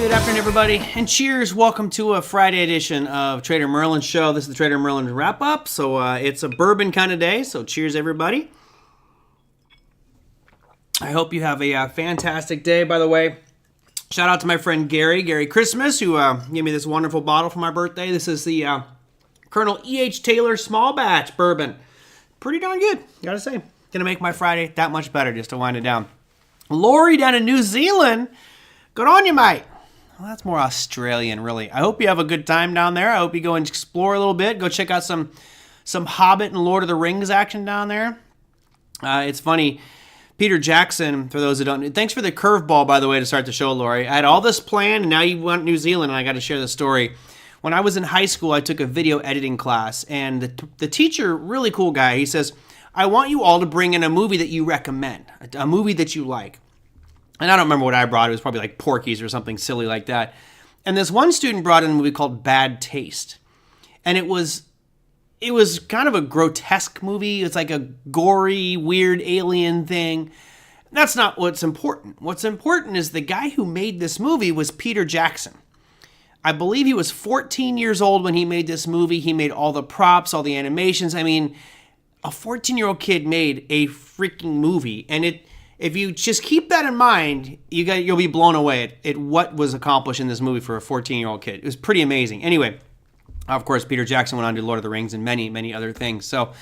Good afternoon, everybody, and cheers. Welcome to a Friday edition of Trader Merlin Show. This is the Trader Merlin wrap-up, so it's a bourbon kind of day, so cheers, everybody. I hope you have a fantastic day, by the way. Shout out to my friend Gary Christmas, who gave me this wonderful bottle for my birthday. This is the Colonel E.H. Taylor Small Batch Bourbon. Pretty darn good, gotta say. Gonna make my Friday that much better just to wind it down. Lori down in New Zealand. Good on you, mate. Well, that's more Australian, really. I hope you have a good time down there. I hope you go and explore a little bit. Go check out some Hobbit and Lord of the Rings action down there. It's funny. Peter Jackson, for those who don't know, thanks for the curveball, by the way, to start the show, Lori. I had all this planned, and now you went to New Zealand, and I got to share the story. When I was in high school, I took a video editing class, and the teacher, really cool guy, he says, I want you all to bring in a movie that you recommend, a movie that you like. And I don't remember what I brought. It was probably like Porky's or something silly like that. And this one student brought in a movie called Bad Taste. And it was kind of a grotesque movie. It's like a gory, weird alien thing. That's not what's important. What's important is the guy who made this movie was Peter Jackson. I believe he was 14 years old when he made this movie. He made all the props, all the animations. I mean, a 14-year-old kid made a freaking movie. And if you just keep that in mind, you'll be blown away at what was accomplished in this movie for a 14-year-old kid. It was pretty amazing. Anyway, of course, Peter Jackson went on to do Lord of the Rings and many, many other things. So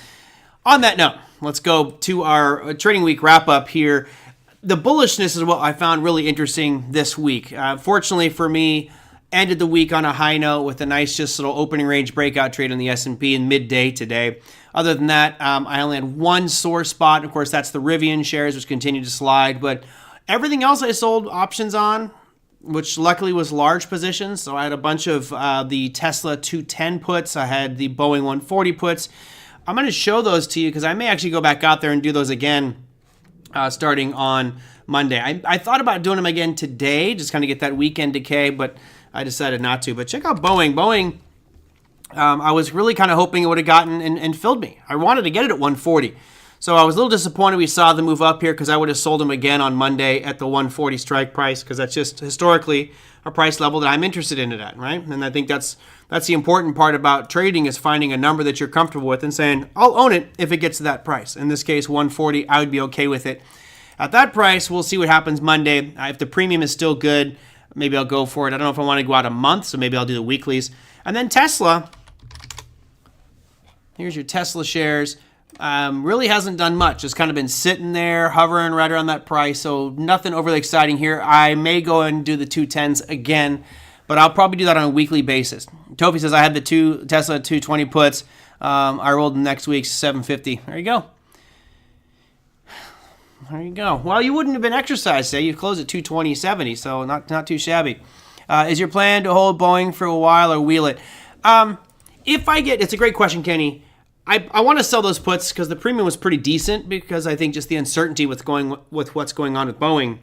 on that note, let's go to our trading week wrap-up here. The bullishness is what I found really interesting this week. Fortunately for me, ended the week on a high note with a nice just little opening range breakout trade on the S&P in midday today. Other than that, I only had one sore spot. Of course, that's the Rivian shares, which continue to slide. But everything else I sold options on, which luckily was large positions. So I had a bunch of the Tesla 210 puts. I had the Boeing 140 puts. I'm going to show those to you because I may actually go back out there and do those again starting on Monday. I thought about doing them again today, just kind of get that weekend decay, but I decided not to. But check out Boeing. Boeing, I was really kind of hoping it would have gotten and filled me. I wanted to get it at 140. So I was a little disappointed we saw the move up here because I would have sold them again on Monday at the 140 strike price because that's just historically a price level that I'm interested in it at, right? And I think that's the important part about trading is finding a number that you're comfortable with and saying, I'll own it if it gets to that price. In this case, 140, I would be okay with it. At that price, we'll see what happens Monday. If the premium is still good, maybe I'll go for it. I don't know if I want to go out a month, so maybe I'll do the weeklies. And then Tesla. Here's your Tesla shares. Really hasn't done much. It's kind of been sitting there, hovering right around that price. So nothing overly exciting here. I may go and do the 210s again, but I'll probably do that on a weekly basis. Tofi says I had the two Tesla 220 puts. I rolled them next week's 750. There you go. There you go. Well, you wouldn't have been exercised today. You closed at 220.70, so not too shabby. Is your plan to hold Boeing for a while or wheel it? It's a great question, Kenny. I want to sell those puts because the premium was pretty decent because I think just the uncertainty with what's going on with Boeing.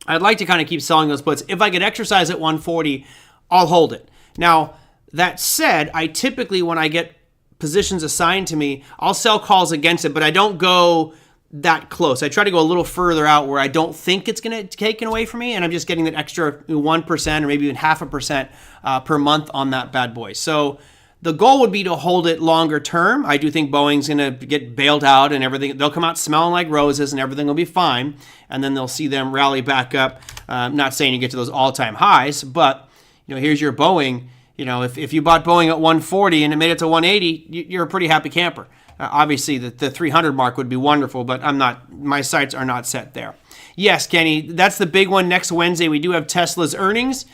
I'd like to kind of keep selling those puts. If I could exercise at 140, I'll hold it. Now, that said, I typically, when I get positions assigned to me, I'll sell calls against it, but I don't go that close. I try to go a little further out where I don't think it's going to be taken away from me, and I'm just getting that extra 1% or maybe even 0.5% per month on that bad boy. So the goal would be to hold it longer term. I do think Boeing's going to get bailed out and everything. They'll come out smelling like roses and everything will be fine, and then they'll see them rally back up. Not saying you get to those all-time highs, but here's your Boeing. If you bought Boeing at 140 and it made it to 180, you're a pretty happy camper. Obviously, the 300 mark would be wonderful, but my sights are not set there. Yes, Kenny, that's the big one. Next Wednesday, we do have Tesla's earnings.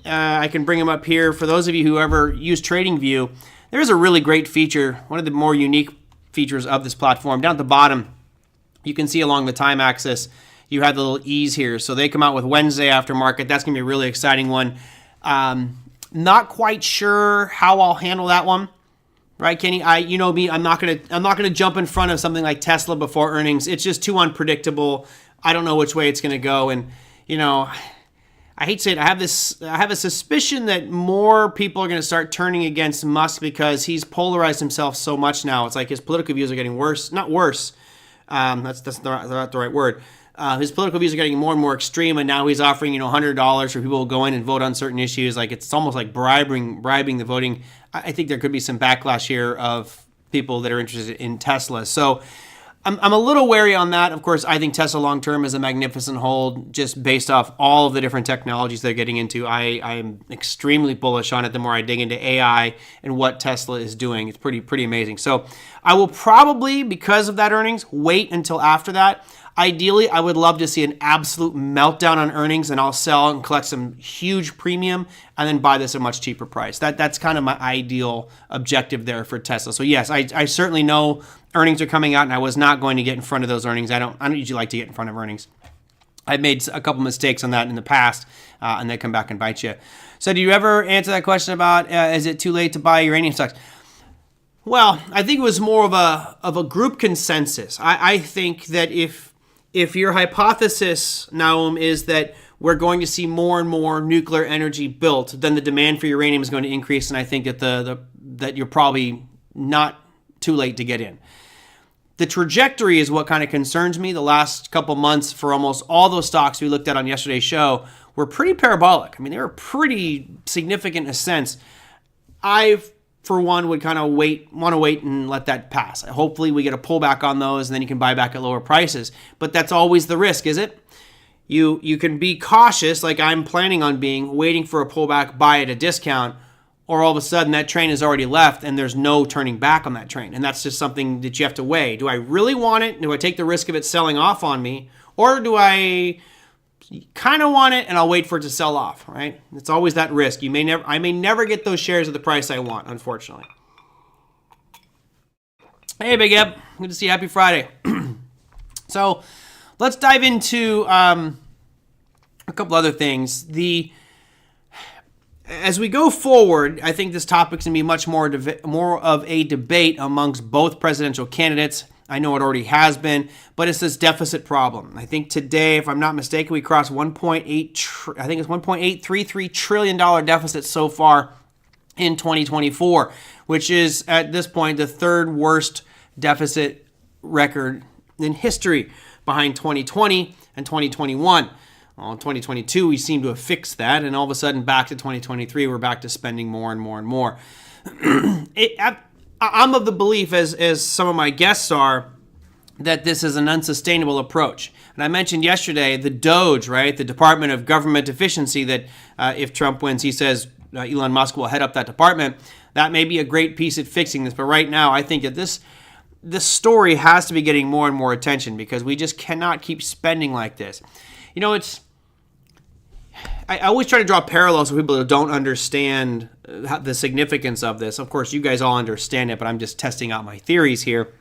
I can bring them up here. For those of you who ever use TradingView, there's a really great feature, one of the more unique features of this platform. Down at the bottom, you can see along the time axis, you have the little E's here. So they come out with Wednesday after market. That's going to be a really exciting one. Not quite sure how I'll handle that one. Right, Kenny? You know me. I'm not gonna jump in front of something like Tesla before earnings. It's just too unpredictable. I don't know which way it's gonna go, and I hate to say it. I have a suspicion that more people are gonna start turning against Musk because he's polarized himself so much now. It's like his political views are getting worse. Not worse. That's not the right word. His political views are getting more and more extreme, and now he's offering, $100 for people to go in and vote on certain issues. Like, it's almost like bribing the voting. I think there could be some backlash here of people that are interested in Tesla. So I'm a little wary on that. Of course, I think Tesla long-term is a magnificent hold just based off all of the different technologies they're getting into. I am extremely bullish on it the more I dig into AI and what Tesla is doing. It's pretty amazing. So I will probably, because of that earnings, wait until after that. Ideally, I would love to see an absolute meltdown on earnings, and I'll sell and collect some huge premium and then buy this at a much cheaper price. That's kind of my ideal objective there for Tesla. So yes, I certainly know earnings are coming out, and I was not going to get in front of those earnings. I don't usually like to get in front of earnings. I've made a couple mistakes on that in the past, and they come back and bite you. So do you ever answer that question about is it too late to buy uranium stocks? Well, I think it was more of a group consensus. I think that if your hypothesis, Naum, is that we're going to see more and more nuclear energy built, then the demand for uranium is going to increase, and I think that that you're probably not too late to get in. The trajectory is what kind of concerns me. The last couple months for almost all those stocks we looked at on yesterday's show were pretty parabolic. I mean, they were pretty significant ascents. I, for one, would kind of want to wait and let that pass. Hopefully we get a pullback on those, and then you can buy back at lower prices. But that's always the risk, is it? You can be cautious, like I'm planning on being, waiting for a pullback, buy at a discount, or all of a sudden that train has already left and there's no turning back on that train. And that's just something that you have to weigh. Do I really want it? Do I take the risk of it selling off on me? Or do I kind of want it and I'll wait for it to sell off, right? It's always that risk. I may never get those shares at the price I want, unfortunately. Hey, Big Eb. Good to see you. Happy Friday. So let's dive into a couple other things. As we go forward, I think this topic's going to be much more of a debate amongst both presidential candidates. I know it already has been, but it's this deficit problem. I think today, if I'm not mistaken, we crossed $1.833 trillion deficit so far in 2024, which is at this point the third worst deficit record in history, behind 2020 and 2021. Well, in 2022, we seem to have fixed that, and all of a sudden, back to 2023, we're back to spending more and more and more. I'm of the belief, as some of my guests are, that this is an unsustainable approach. And I mentioned yesterday the DOGE, right, the Department of Government Efficiency, that if Trump wins, he says Elon Musk will head up that department. That may be a great piece at fixing this, but right now, I think that this story has to be getting more and more attention because we just cannot keep spending like this. I always try to draw parallels with people who don't understand the significance of this. Of course, you guys all understand it, but I'm just testing out my theories here.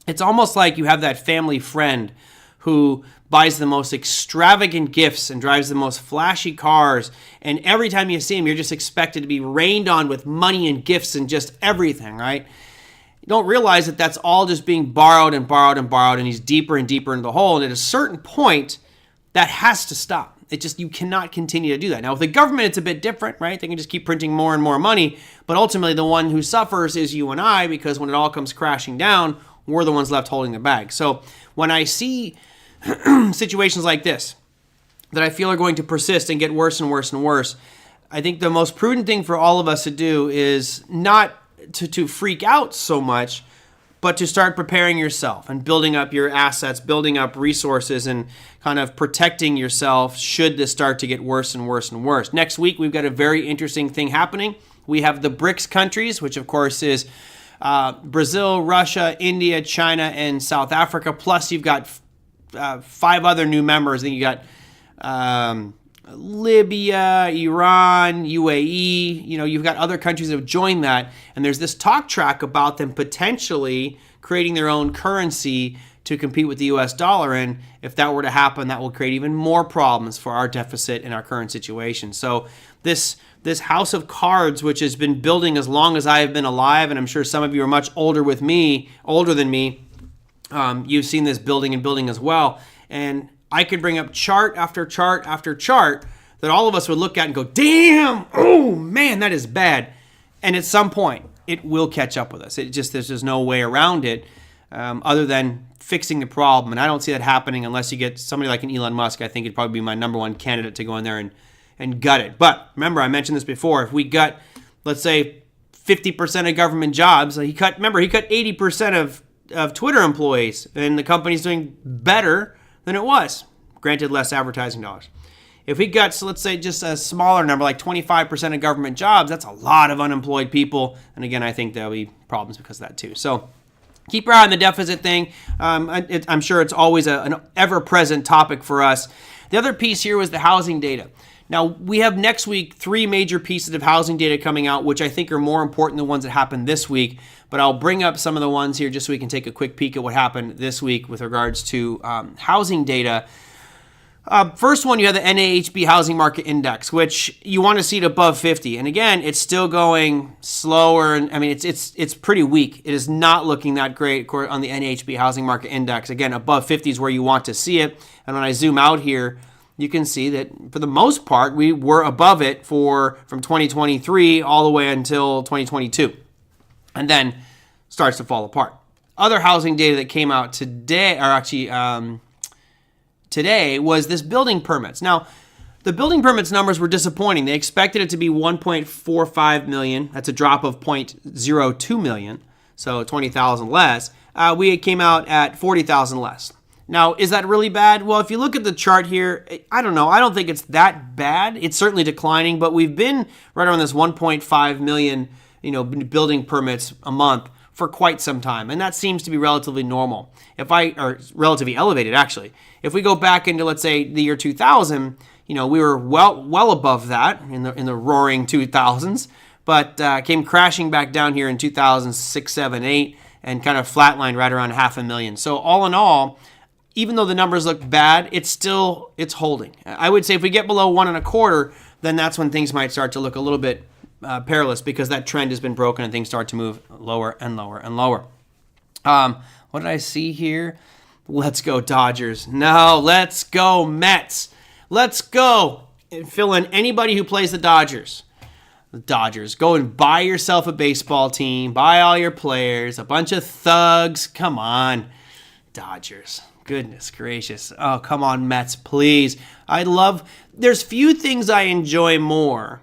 It's almost like you have that family friend who buys the most extravagant gifts and drives the most flashy cars, and every time you see him, you're just expected to be rained on with money and gifts and just everything, right? You don't realize that that's all just being borrowed and borrowed and borrowed, and he's deeper and deeper into the hole, and at a certain point, that has to stop. You cannot continue to do that. Now, with the government, it's a bit different, right? They can just keep printing more and more money, but ultimately the one who suffers is you and I, because when it all comes crashing down, we're the ones left holding the bag. So when I see situations like this that I feel are going to persist and get worse and worse and worse, I think the most prudent thing for all of us to do is not to freak out so much, but to start preparing yourself and building up your assets, building up resources, and kind of protecting yourself should this start to get worse and worse and worse. Next week, we've got a very interesting thing happening. We have the BRICS countries, which of course is Brazil, Russia, India, China, and South Africa. Plus, you've got 5 other new members. Then you got Libya, Iran, UAE. You've got other countries that have joined that. And there's this talk track about them potentially creating their own currency to compete with the US dollar. And if that were to happen, that will create even more problems for our deficit in our current situation. So this house of cards, which has been building as long as I have been alive, and I'm sure some of you are much older than me, you've seen this building and building as well. And I could bring up chart after chart after chart that all of us would look at and go, damn, oh man, that is bad. And at some point, it will catch up with us. There's just no way around it. other than fixing the problem. And I don't see that happening unless you get somebody like an Elon Musk. I think it'd probably be my number one candidate to go in there and gut it. But remember, I mentioned this before. If we gut, let's say, 50% of government jobs, he cut 80% of Twitter employees, and the company's doing better than it was. Granted, less advertising dollars. If we got, so let's say, just a smaller number, like 25% of government jobs, that's a lot of unemployed people. And again, I think there'll be problems because of that too. So keep your eye on the deficit thing. I'm sure it's always an ever-present topic for us. The other piece here was the housing data. Now, we have next week 3 major pieces of housing data coming out, which I think are more important than the ones that happened this week. But I'll bring up some of the ones here just so we can take a quick peek at what happened this week with regards to housing data. First one, you have the NAHB Housing Market Index, which you want to see it above 50. And again, it's still going slower. And I mean, it's pretty weak. It is not looking that great on the NAHB Housing Market Index. Again, above 50 is where you want to see it. And when I zoom out here, you can see that for the most part, we were above it from 2023 all the way until 2022. And then starts to fall apart. Other housing data that came out today, or actually today, was this building permits. Now, the building permits numbers were disappointing. They expected it to be 1.45 million. That's a drop of 0.02 million, so 20,000 less. We came out at 40,000 less. Now, is that really bad? Well, if you look at the chart here, I don't know. I don't think it's that bad. It's certainly declining, but we've been right around this 1.5 million, building permits a month for quite some time, and that seems to be relatively normal. Or relatively elevated, actually. If we go back into, let's say, the year 2000, we were well above that in the roaring 2000s, but came crashing back down here in 2006, 7, 8, and kind of flatlined right around 500,000. So all in all, even though the numbers look bad, it's holding. I would say if we get below 1.25, then that's when things might start to look a little bit perilous, because that trend has been broken and things start to move lower and lower and lower. What did I see here? Let's go Dodgers. No, let's go Mets. Let's go and fill in anybody who plays the Dodgers. The Dodgers. Go and buy yourself a baseball team. Buy all your players. A bunch of thugs. Come on. Dodgers. Goodness gracious. Oh, come on, Mets, please. There's few things I enjoy more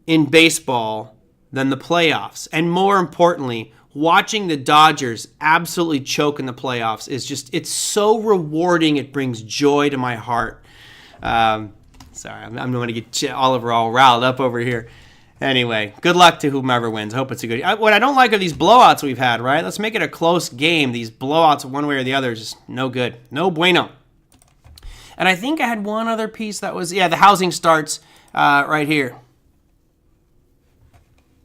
in baseball than the playoffs. And more importantly, watching the Dodgers absolutely choke in the playoffs it's so rewarding. It brings joy to my heart. Sorry, I'm going to get Oliver all riled up over here. Anyway, good luck to whomever wins. I hope it's a good... What I don't like are these blowouts we've had, right? Let's make it a close game. These blowouts one way or the other is just no good. No bueno. And I think I had one other piece that was... the housing starts right here.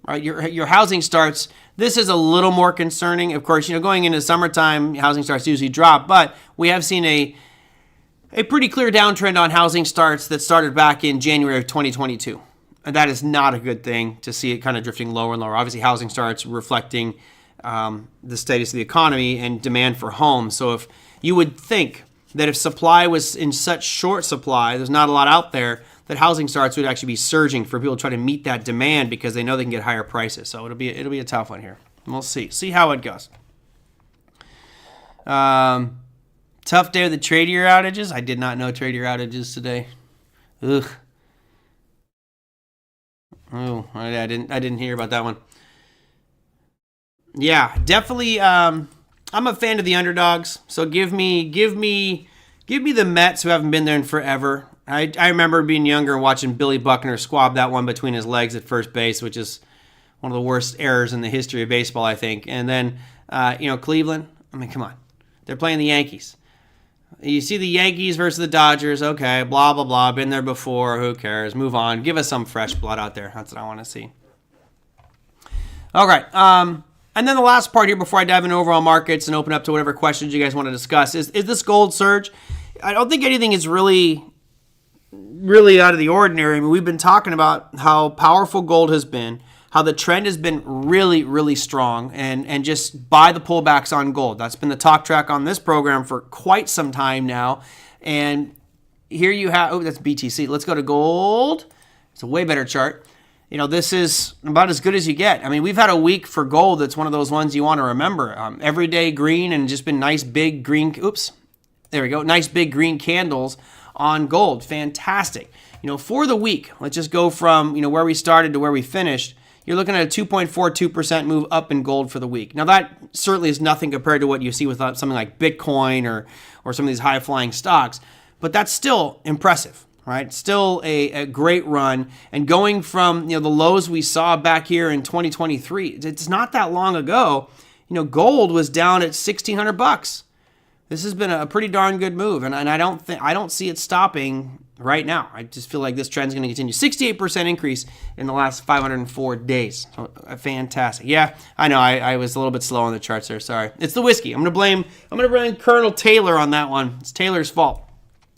Right, your housing starts... This is a little more concerning. Of course, going into summertime, housing starts usually drop, but we have seen a pretty clear downtrend on housing starts that started back in January of 2022. And that is not a good thing to see it kind of drifting lower and lower. Obviously, housing starts reflecting the status of the economy and demand for homes. So if you would think that if supply was in such short supply, there's not a lot out there, that housing starts would actually be surging for people to try to meet that demand because they know they can get higher prices. So it'll be a tough one here. We'll see how it goes. Tough day with the trade year outages. I did not know trade year outages today. Ugh. Oh, I didn't hear about that one. Yeah, definitely. I'm a fan of the underdogs. So give me the Mets, who haven't been there in forever. I remember being younger and watching Billy Buckner squab that one between his legs at first base, which is one of the worst errors in the history of baseball, I think. And then, Cleveland. I mean, come on, they're playing the Yankees. You see the Yankees versus the Dodgers. Okay, blah, blah, blah. Been there before. Who cares? Move on. Give us some fresh blood out there. That's what I want to see. All right. And then the last part here before I dive into overall markets and open up to whatever questions you guys want to discuss is this gold surge. I don't think anything is really out of the ordinary. I mean, we've been talking about how powerful gold has been, how the trend has been really, really strong, and just buy the pullbacks on gold. That's been the talk track on this program for quite some time now. And here you have, that's BTC. Let's go to gold. It's a way better chart. this is about as good as you get. I mean, we've had a week for gold that's one of those ones you want to remember. Everyday green and just been nice big green. Oops, there we go. Nice big green candles on gold. Fantastic. For the week, let's just go from where we started to where we finished. You're looking at a 2.42% move up in gold for the week. Now, that certainly is nothing compared to what you see with something like Bitcoin or some of these high-flying stocks, but that's still impressive, right? Still a great run. And going from the lows we saw back here in 2023, it's not that long ago. Gold was down at $1,600. This has been a pretty darn good move, and I don't see it stopping right now. I just feel like this trend is going to continue. 68% increase in the last 504 days. So, fantastic. Yeah, I know. I was a little bit slow on the charts there. Sorry. It's the whiskey. I'm going to blame Colonel Taylor on that one. It's Taylor's fault.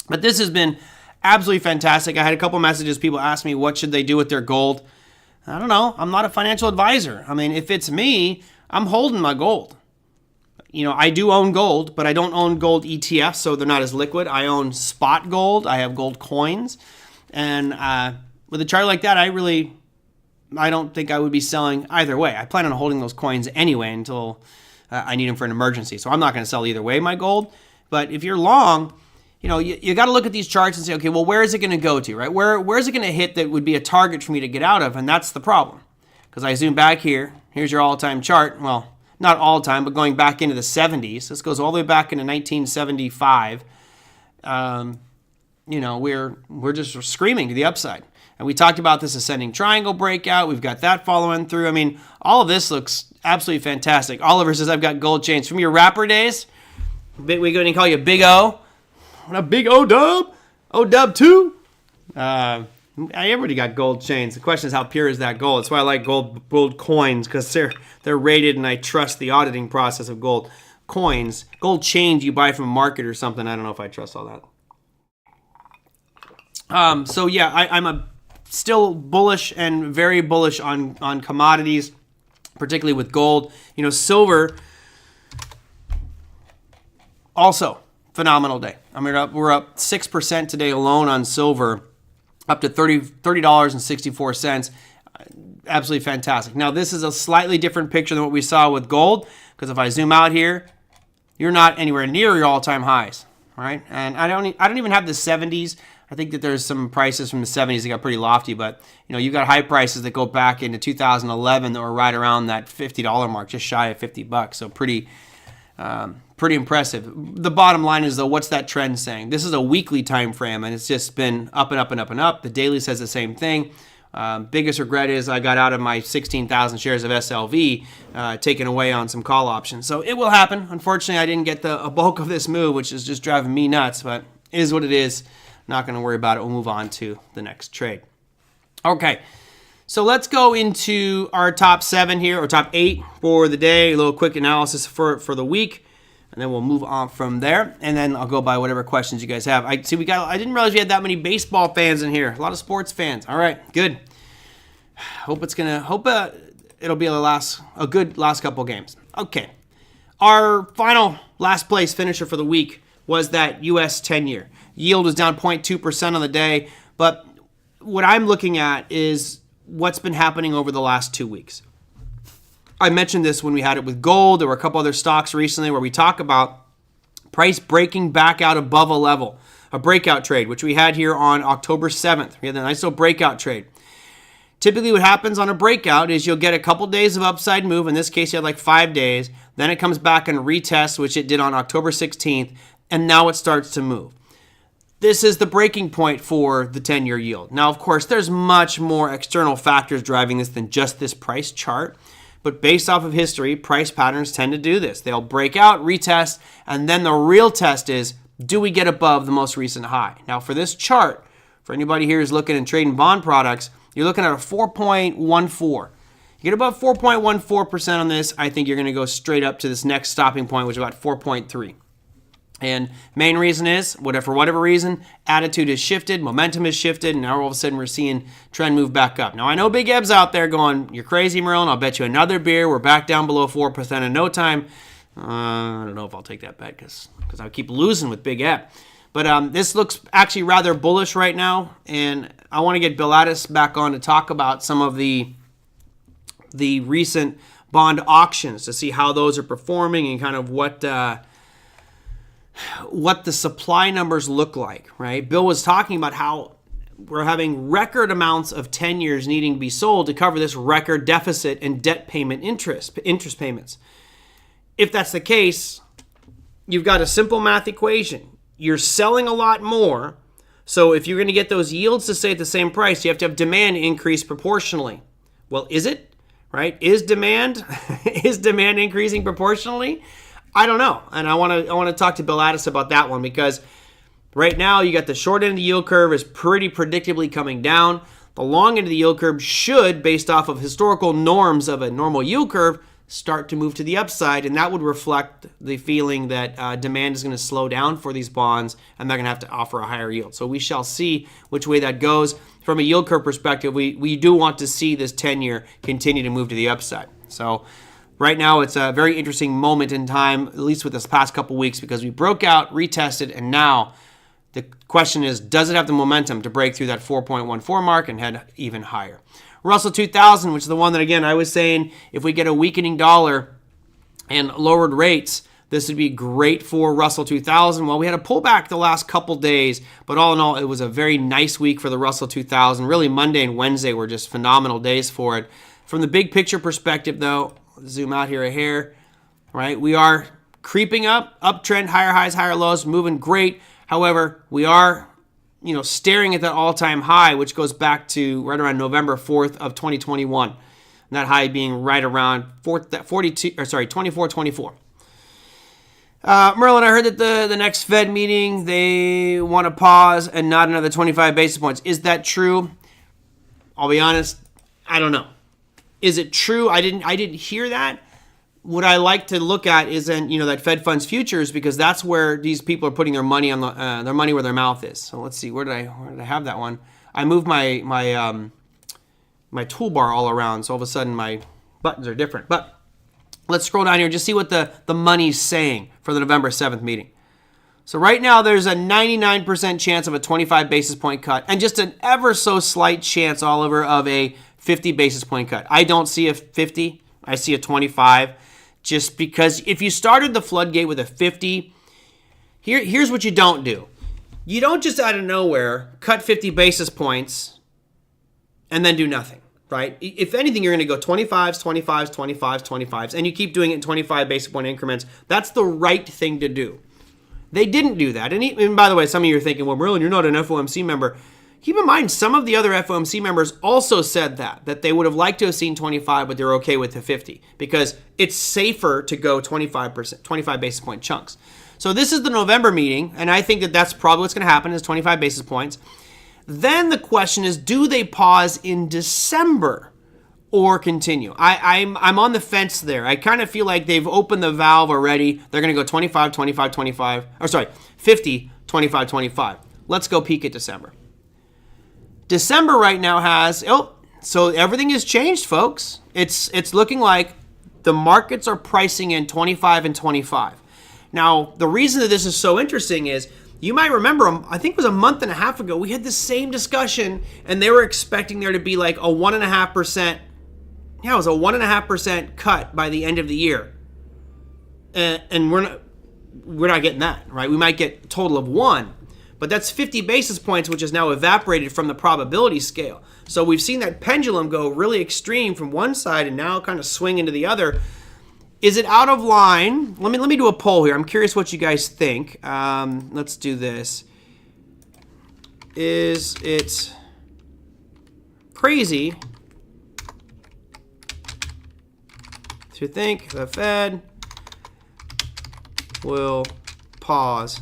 But this has been absolutely fantastic. I had a couple messages. People asked me what should they do with their gold. I don't know. I'm not a financial advisor. I mean, if it's me, I'm holding my gold. I do own gold, but I don't own gold ETFs, so they're not as liquid. I own spot gold. I have gold coins. And with a chart like that, I don't think I would be selling either way. I plan on holding those coins anyway until I need them for an emergency. So I'm not going to sell either way my gold. But if you're long, you got to look at these charts and say, okay, well, where is it going to go to, right? Where is it going to hit that would be a target for me to get out of? And that's the problem. Because I zoom back here. Here's your all-time chart. Well, not all time, but going back into the 70s. This goes all the way back into 1975. We're just screaming to the upside. And we talked about this ascending triangle breakout. We've got that following through. I mean, all of this looks absolutely fantastic. Oliver says, I've got gold chains. From your rapper days, we're going to call you Big O. What a Big O-Dub? O-Dub 2? Everybody got gold chains. The question is, how pure is that gold? That's why I like gold coins, because they're rated, and I trust the auditing process of gold coins. Gold chains you buy from a market or something. I don't know if I trust all that. So yeah, I'm still bullish and very bullish on commodities, particularly with gold. Silver also phenomenal day. I mean, we're up 6% today alone on silver, up to $30.64. Absolutely fantastic. Now, this is a slightly different picture than what we saw with gold, because if I zoom out here, you're not anywhere near your all-time highs, right? And I don't even have the 70s. I think that there's some prices from the 70s that got pretty lofty, but you've got high prices that go back into 2011 that were right around that $50 mark, just shy of $50. So pretty impressive. The bottom line is, though, what's that trend saying? This is a weekly time frame, and it's just been up and up and up and up. The daily says the same thing. Biggest regret is I got out of my 16,000 shares of SLV, taken away on some call options. So it will happen. Unfortunately, I didn't get a bulk of this move, which is just driving me nuts, but it is what it is. Not going to worry about it. We'll move on to the next trade. Okay. So let's go into our top 7 here, or top 8 for the day. A little quick analysis for the week, and then we'll move on from there. And then I'll go by whatever questions you guys have. I didn't realize we had that many baseball fans in here. A lot of sports fans. All right, good. Hope it'll be a good last couple games. Okay. Our final last place finisher for the week was that US 10-year. Yield was down 0.2% on the day, but what I'm looking at is what's been happening over the last 2 weeks. I mentioned this when we had it with gold. There were a couple other stocks recently where we talk about price breaking back out above a level, a breakout trade, which we had here on October 7th. We had a nice little breakout trade. Typically what happens on a breakout is you'll get a couple days of upside move. In this case, you had like 5 days. Then it comes back and retests, which it did on October 16th, and now it starts to move. This is the breaking point for the 10-year yield. Now, of course, there's much more external factors driving this than just this price chart. But based off of history, price patterns tend to do this. They'll break out, retest, and then the real test is, do we get above the most recent high? Now, for this chart, for anybody here who's looking and trading bond products, you're looking at a 4.14. You get above 4.14% on this, I think you're going to go straight up to this next stopping point, which is about 4.3. And main reason is, for whatever reason, attitude has shifted, momentum has shifted, and now all of a sudden we're seeing trend move back up. Now, I know Big Eb's out there going, you're crazy, Merlin. I'll bet you another beer. We're back down below 4% in no time. I don't know if I'll take that bet because I keep losing with Big Eb. But this looks actually rather bullish right now, and I want to get Bill Addis back on to talk about some of the recent bond auctions to see how those are performing and kind of what the supply numbers look like, right? Bill was talking about how we're having record amounts of 10 years needing to be sold to cover this record deficit and debt payment interest payments. If that's the case, you've got a simple math equation. You're selling a lot more, so if you're going to get those yields to stay at the same price, you have to have demand increase proportionally. Well, is it? Right? Is demand increasing proportionally? I don't know. And I want to talk to Bill Addis about that one, because right now you got the short end of the yield curve is pretty predictably coming down. The long end of the yield curve should, based off of historical norms of a normal yield curve, start to move to the upside, and that would reflect the feeling that demand is going to slow down for these bonds, and they're going to have to offer a higher yield. So we shall see which way that goes. From a yield curve perspective, we do want to see this 10-year continue to move to the upside. So right now it's a very interesting moment in time, at least with this past couple weeks, because we broke out, retested, and now the question is, does it have the momentum to break through that 4.14 mark and head even higher? Russell 2000, which is the one that, again, I was saying if we get a weakening dollar and lowered rates, this would be great for Russell 2000. Well, we had a pullback the last couple days, but all in all, it was a very nice week for the Russell 2000. Really, Monday and Wednesday were just phenomenal days for it. From the big picture perspective, though, zoom out here a hair, right? We are creeping up, uptrend, higher highs, higher lows, moving great. However, we are staring at that all-time high, which goes back to right around November 4th of 2021. And that high being right around 24.24. Merlin, I heard that the next Fed meeting, they want to pause and not another 25 basis points. Is that true? I'll be honest, I don't know. Is it true? I didn't hear that. What I like to look at is that Fed funds futures, because that's where these people are putting their money on their money where their mouth is. So let's see, where did I have that one? I moved my toolbar all around, so all of a sudden my buttons are different. But let's scroll down here and just see what the money's saying for the November 7th meeting. So right now there's a 99% chance of a 25 basis point cut and just an ever so slight chance, Oliver, of a 50 basis point cut. I don't see a 50. I see a 25. Just because if you started the floodgate with a 50, here's what you don't do. You don't just out of nowhere cut 50 basis points and then do nothing, right? If anything, you're going to go 25s, 25s, 25s, 25s, and you keep doing it in 25 basis point increments. That's the right thing to do. They didn't do that. And by the way, some of you are thinking, well, Merlin, you're not an FOMC member. Keep in mind, some of the other FOMC members also said that they would have liked to have seen 25, but they're okay with the 50 because it's safer to go 25 basis point chunks. So this is the November meeting, and I think that's probably what's going to happen is 25 basis points. Then the question is, do they pause in December or continue? I'm on the fence there. I kind of feel like they've opened the valve already. They're going to go 25, 25, 25, 50, 25, 25. Let's go peek at December. December right now has, so everything has changed, folks. It's looking like the markets are pricing in 25 and 25. Now, the reason that this is so interesting is, you might remember, I think it was a month and a half ago, we had the same discussion, and they were expecting there to be like a 1.5%, it was a 1.5% cut by the end of the year. And we're not getting that, right? We might get a total of 1. But that's 50 basis points, which is now evaporated from the probability scale. So we've seen that pendulum go really extreme from one side and now kind of swing into the other. Is it out of line? Let me do a poll here. I'm curious what you guys think. Let's do this. Is it crazy to think the Fed will pause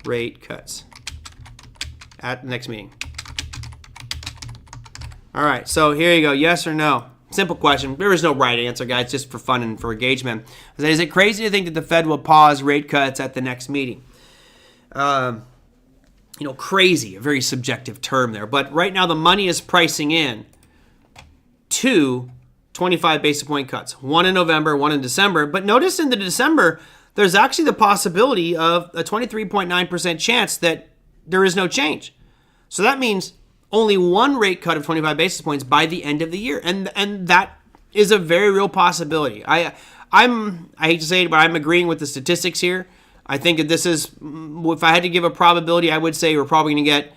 rate cuts at the next meeting? All right, so here you go. Yes or no? Simple question. There is no right answer, guys, just for fun and for engagement. Is it crazy to think that the Fed will pause rate cuts at the next meeting? Crazy, a very subjective term there. But right now the money is pricing in 2 25 basis point cuts. One in November, one in December. But notice in the December, there's actually the possibility of a 23.9% chance that there is no change. So that means only one rate cut of 25 basis points by the end of the year. And that is a very real possibility. I hate to say it, but I'm agreeing with the statistics here. I think that this is, if I had to give a probability, I would say we're probably going to get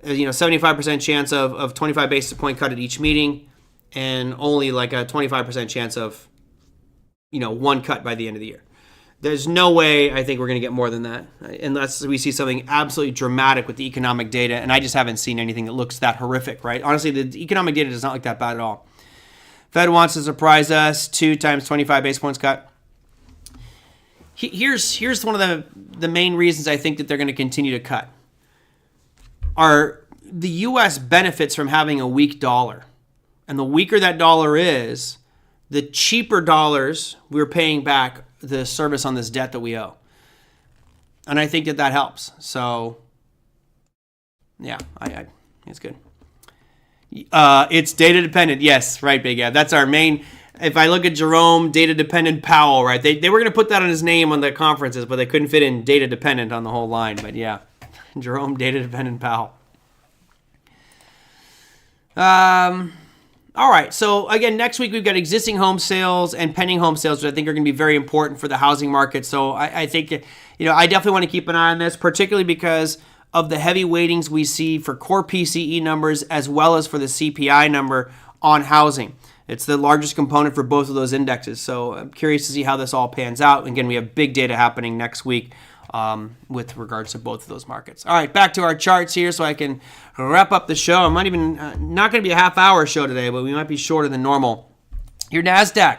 75% chance of 25 basis point cut at each meeting, and only like a 25% chance of one cut by the end of the year. There's no way I think we're going to get more than that, unless we see something absolutely dramatic with the economic data, and I just haven't seen anything that looks that horrific, right? Honestly, the economic data does not look that bad at all. Fed wants to surprise us, 2 times 25 basis points cut. Here's one of the main reasons I think that they're going to continue to cut. The U.S. benefits from having a weak dollar. And the weaker that dollar is, the cheaper dollars we're paying back the service on this debt that we owe. And I think that helps. So, yeah, I it's good. It's data dependent. Yes, right, Big Ed. That's our main. If I look at Jerome, data dependent Powell, right? They were going to put that on his name on the conferences, but they couldn't fit in data dependent on the whole line. But yeah, Jerome, data dependent Powell. All right. So again, next week we've got existing home sales and pending home sales, which I think are going to be very important for the housing market. So I think, I definitely want to keep an eye on this, particularly because of the heavy weightings we see for core PCE numbers as well as for the CPI number on housing. It's the largest component for both of those indexes. So I'm curious to see how this all pans out. Again, we have big data happening next week with regards to both of those markets. All right, back to our charts here so I can wrap up the show. I'm not even not going to be a half-hour show today, but we might be shorter than normal. Your NASDAQ.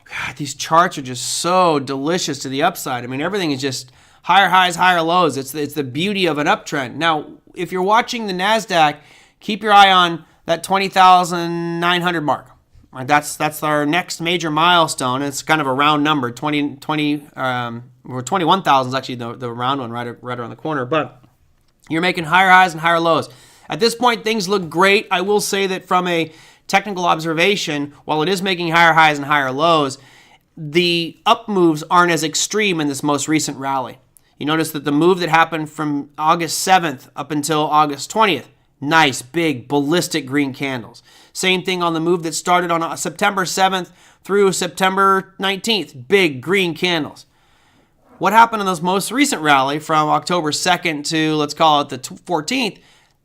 God, these charts are just so delicious to the upside. I mean, everything is just higher highs, higher lows. It's the beauty of an uptrend. Now, if you're watching the NASDAQ, keep your eye on that 20,900 mark. Right, that's our next major milestone. It's kind of a round number. 21,000 is actually the round one right around the corner. But you're making higher highs and higher lows. At this point, things look great. I will say that from a technical observation, while it is making higher highs and higher lows, the up moves aren't as extreme in this most recent rally. You notice that the move that happened from August 7th up until August 20th, nice, big, ballistic green candles. Same thing on the move that started on September 7th through September 19th, big green candles. What happened in this most recent rally from October 2nd to, let's call it the 14th,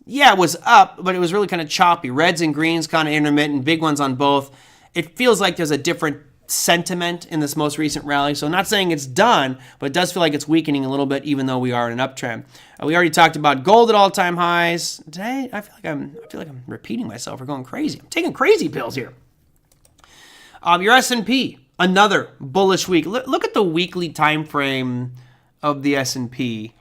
yeah, it was up, but it was really kind of choppy. Reds and greens kind of intermittent, big ones on both. It feels like there's a different sentiment in this most recent rally. So I'm not saying it's done, but it does feel like it's weakening a little bit, even though we are in an uptrend. We already talked about gold at all-time highs. Today, I feel like I'm repeating myself or going crazy. I'm taking crazy pills here. Your S&P, another bullish week. Look at the weekly time frame of the S&P.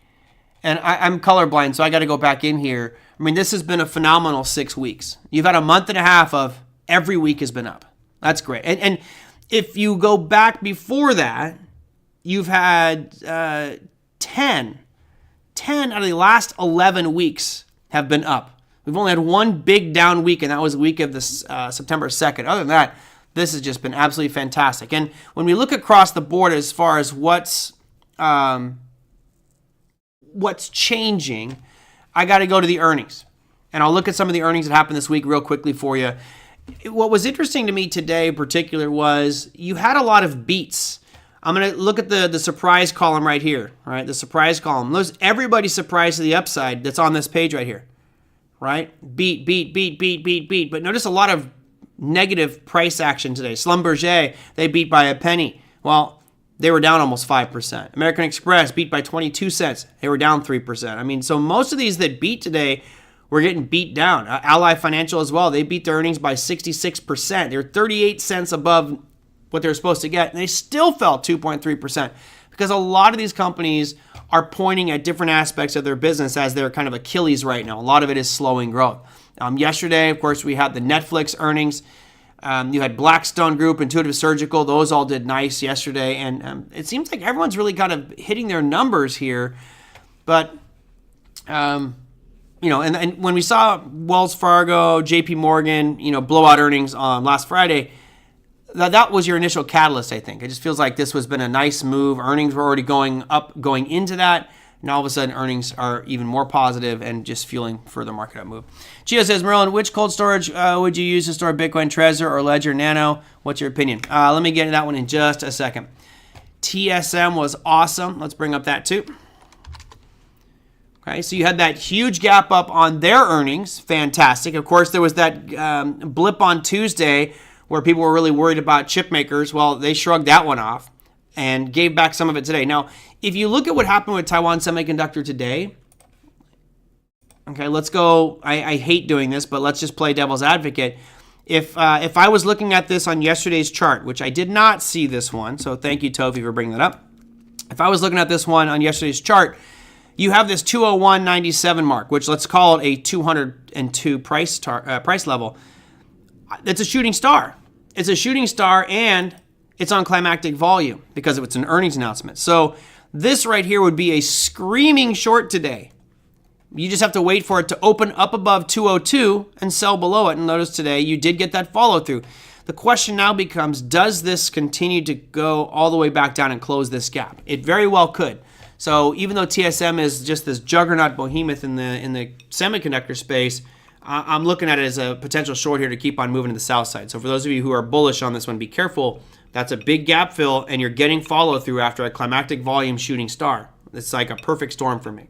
And I'm colorblind, so I got to go back in here. I mean, this has been a phenomenal 6 weeks. You've had a month and a half of every week has been up. That's great. And if you go back before that, you've had 10 out of the last 11 weeks have been up. We've only had one big down week, and that was the week of this September 2nd. Other than that, this has just been absolutely fantastic. And when we look across the board as far as what's changing, I got to go to the earnings. And I'll look at some of the earnings that happened this week real quickly for you. What was interesting to me today in particular was you had a lot of beats. I'm going to look at the surprise column right here, right? The surprise column. Everybody's surprised to the upside that's on this page right here, right? Beat. But notice a lot of negative price action today. Schlumberger, they beat by a penny. Well, they were down almost 5%. American Express beat by 22 cents. They were down 3%. I mean, so most of these that beat today were getting beat down. Ally Financial as well. They beat their earnings by 66%. They were 38 cents above what they were supposed to get, and they still fell 2.3% because a lot of these companies are pointing at different aspects of their business as their kind of Achilles right now. A lot of it is slowing growth. Yesterday, of course, we had the Netflix earnings. You had Blackstone Group, Intuitive Surgical. Those all did nice yesterday. And it seems like everyone's really kind of hitting their numbers here. But, and when we saw Wells Fargo, JP Morgan, blow out earnings on last Friday, that was your initial catalyst, I think. It just feels like this has been a nice move. Earnings were already going up going into that. Now all of a sudden earnings are even more positive and just fueling further market up move. Gio says, Merlin, which cold storage would you use to store Bitcoin, Trezor, or Ledger Nano? What's your opinion? Let me get into that one in just a second. TSM was awesome. Let's bring up that too. Okay, so you had that huge gap up on their earnings. Fantastic. Of course, there was that blip on Tuesday where people were really worried about chip makers. Well, they shrugged that one off and gave back some of it today. Now, if you look at what happened with Taiwan Semiconductor today, okay, let's go. I hate doing this, but let's just play devil's advocate. If I was looking at this on yesterday's chart, which I did not see this one, so thank you, Tofi, for bringing that up. If I was looking at this one on yesterday's chart, you have this 201.97 mark, which let's call it a 202 price level. It's a shooting star. It's a shooting star, and it's on climactic volume because it's an earnings announcement. So this right here would be a screaming short today. You just have to wait for it to open up above 202 and sell below it. And notice today you did get that follow through. The question now becomes, does this continue to go all the way back down and close this gap? It very well could. So even though TSM is just this juggernaut behemoth in the semiconductor space, I'm looking at it as a potential short here to keep on moving to the south side. So for those of you who are bullish on this one, be careful. That's a big gap fill, and you're getting follow through after a climactic volume shooting star. It's like a perfect storm for me.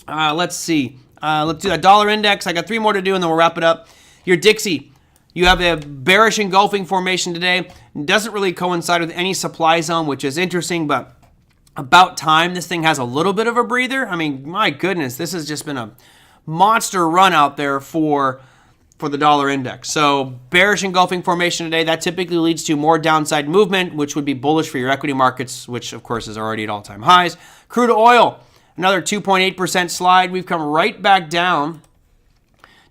Let's see. Let's do a dollar index. I got 3 more to do, and then we'll wrap it up. Your Dixie. You have a bearish engulfing formation today. It doesn't really coincide with any supply zone, which is interesting, but about time this thing has a little bit of a breather. I mean, my goodness, this has just been a monster run out there for the dollar index. So bearish engulfing formation today, that typically leads to more downside movement, which would be bullish for your equity markets, which of course is already at all-time highs. Crude oil, another 2.8% slide. We've come right back down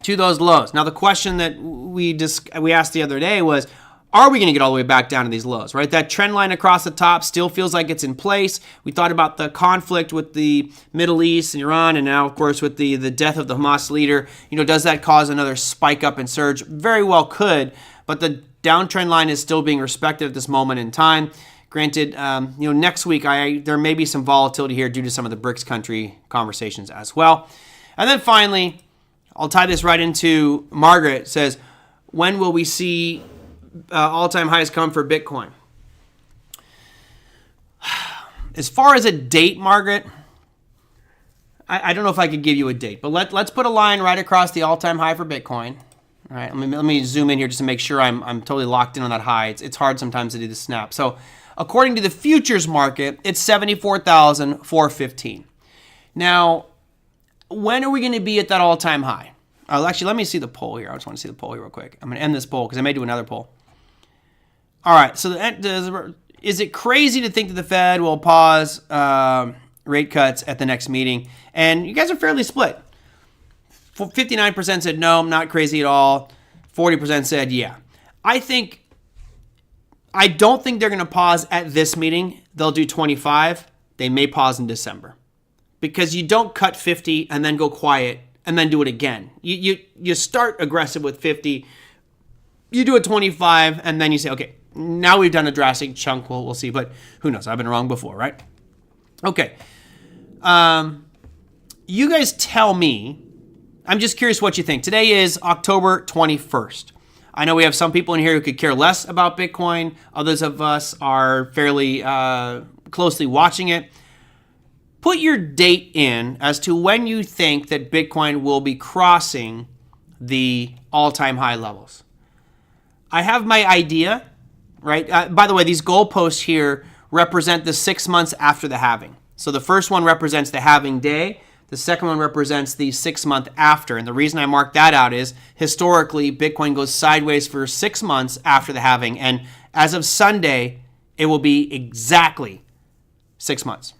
to those lows. Now, the question that we asked the other day was, are we going to get all the way back down to these lows, right? That trend line across the top still feels like it's in place. We thought about the conflict with the Middle East and Iran, and now, of course, with the death of the Hamas leader. Does that cause another spike up and surge? Very well could, but the downtrend line is still being respected at this moment in time. Granted, next week there may be some volatility here due to some of the BRICS country conversations as well. And then finally, I'll tie this right into Margaret. It says, when will we see all-time highs come for Bitcoin? As far as a date, Margaret, I don't know if I could give you a date, but let's put a line right across the all-time high for Bitcoin. All right, let me zoom in here just to make sure I'm totally locked in on that high. It's hard sometimes to do the snap. So according to the futures market, it's 74,415. Now, when are we going to be at that all-time high? Actually, let me see the poll here. I just want to see the poll here real quick. I'm going to end this poll because I may do another poll. All right, so is it crazy to think that the Fed will pause rate cuts at the next meeting? And you guys are fairly split. 59% said no, not crazy at all. 40% said yeah. I don't think they're going to pause at this meeting. They'll do 25. They may pause in December. Because you don't cut 50 and then go quiet and then do it again. You start aggressive with 50, you do a 25, and then you say, okay, now we've done a drastic chunk. We'll see, but who knows? I've been wrong before, right? Okay. You guys tell me. I'm just curious what you think. Today is October 21st. I know we have some people in here who could care less about Bitcoin. Others of us are fairly closely watching it. Put your date in as to when you think that Bitcoin will be crossing the all-time high levels. I have my idea, right? By the way, these goalposts here represent the 6 months after the halving. So the first one represents the halving day. The second one represents the 6 month after. And the reason I mark that out is historically, Bitcoin goes sideways for 6 months after the halving. And as of Sunday, it will be exactly 6 months.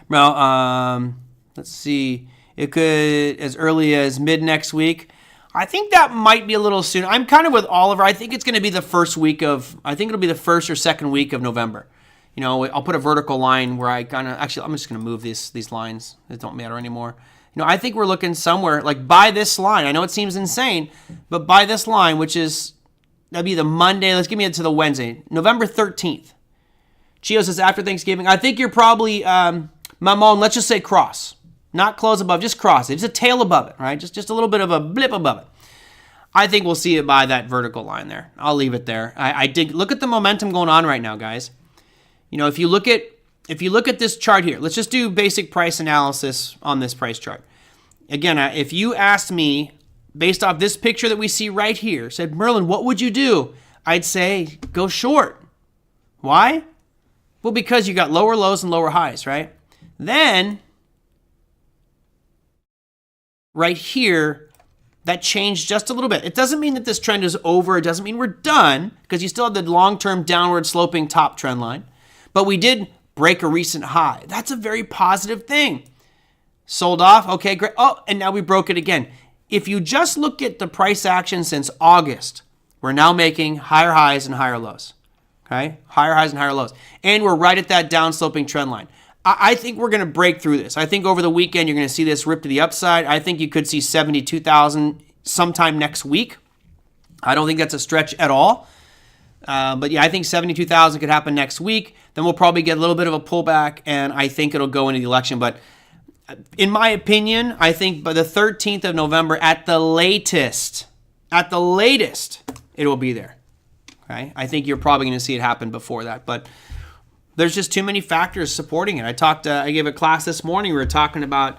Well, let's see. It could as early as mid next week. I think that might be a little soon. I'm kind of with Oliver. I think it's going to be the first or second week of November. I'll put a vertical line where I'm just going to move these lines. It don't matter anymore. I think we're looking somewhere like by this line. I know it seems insane, but by this line, that'd be the Monday. Let's give me it to the Wednesday, November 13th. Chio says after Thanksgiving. I think you're probably, Mamon, let's just say cross. Not close above, just cross it. Just a tail above it, right? Just a little bit of a blip above it. I think we'll see it by that vertical line there. I'll leave it there. I did look at the momentum going on right now, guys. You know, if you look at this chart here, let's just do basic price analysis on this price chart. Again, if you asked me, based off this picture that we see right here, said, Merlin, what would you do? I'd say go short. Why? Well, because you got lower lows and lower highs, right? Then, right here, that changed just a little bit. It doesn't mean that this trend is over. It doesn't mean we're done, because you still have the long-term downward sloping top trend line. But we did break a recent high. That's a very positive thing. Sold off. Okay, great. Oh, and now we broke it again. If you just look at the price action since August, we're now making higher highs and higher lows. Okay? Higher highs and higher lows. And we're right at that down-sloping trend line. I think we're going to break through this. I think over the weekend you're going to see this rip to the upside. I think you could see 72,000 sometime next week. I don't think that's a stretch at all. But yeah, I think 72,000 could happen next week. Then we'll probably get a little bit of a pullback, and I think it'll go into the election. But in my opinion, I think by the 13th of November, at the latest, it will be there. Okay? I think you're probably going to see it happen before that. But there's just too many factors supporting it. I gave a class this morning. We were talking about